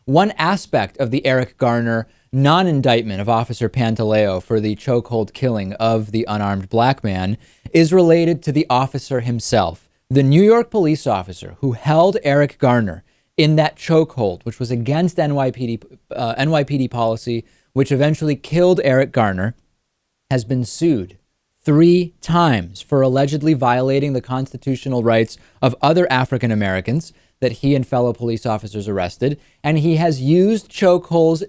one aspect of the Eric Garner non-indictment of Officer Pantaleo for the chokehold killing of the unarmed black man is related to the officer himself. The New York police officer who held Eric Garner in that chokehold, which was against NYPD policy, which eventually killed Eric Garner, has been sued 3 times for allegedly violating the constitutional rights of other African Americans that he and fellow police officers arrested. And he has used chokeholds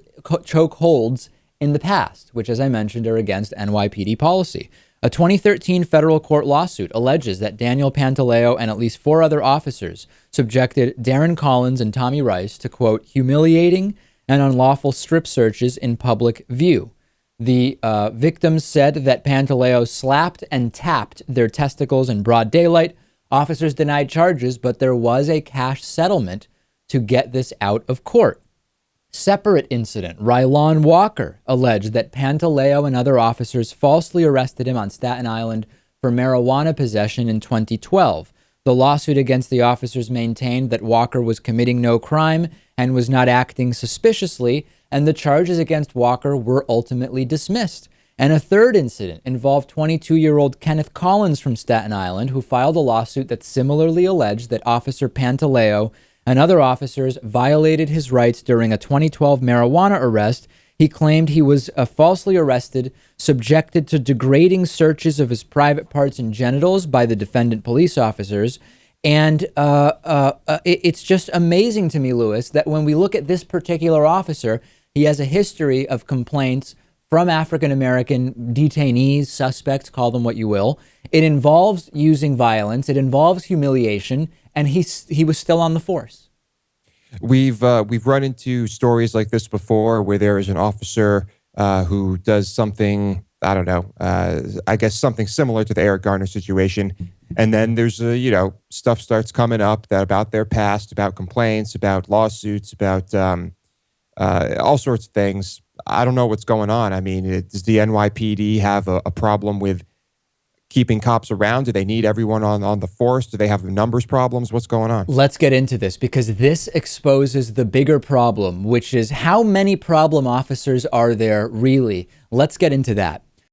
in the past, which, as I mentioned, are against NYPD policy. A 2013 federal court lawsuit alleges that Daniel Pantaleo and at least 4 other officers subjected Darren Collins and Tommy Rice to, quote, humiliating and unlawful strip searches in public view. The victims said that Pantaleo slapped and tapped their testicles in broad daylight. Officers denied charges, but there was a cash settlement to get this out of court. Separate incident, Rylon Walker alleged that Pantaleo and other officers falsely arrested him on Staten Island for marijuana possession in 2012. The lawsuit against the officers maintained that Walker was committing no crime and was not acting suspiciously, and the charges against Walker were ultimately dismissed. And a third incident involved 22-year-old Kenneth Collins from Staten Island, who filed a lawsuit that similarly alleged that Officer Pantaleo and other officers violated his rights during a 2012 marijuana arrest. He claimed he was falsely arrested, subjected to degrading searches of his private parts and genitals by the defendant police officers. And it's just amazing to me, Lewis, that when we look at this particular officer, he has a history of complaints from African-American detainees, suspects, call them what you will. It involves using violence. It involves humiliation. And he was still on the force. We've run into stories like this before, where there is an officer who does something, I don't know, I guess something similar to the Eric Garner situation, and then there's stuff starts coming up about their past, about complaints, about lawsuits, about all sorts of things. I don't know what's going on. I mean, does the NYPD have a problem with keeping cops around? Do they need everyone on the force? Do they have numbers problems? What's going on? Let's get into this, because this exposes the bigger problem, which is how many problem officers are there really? Let's get into that.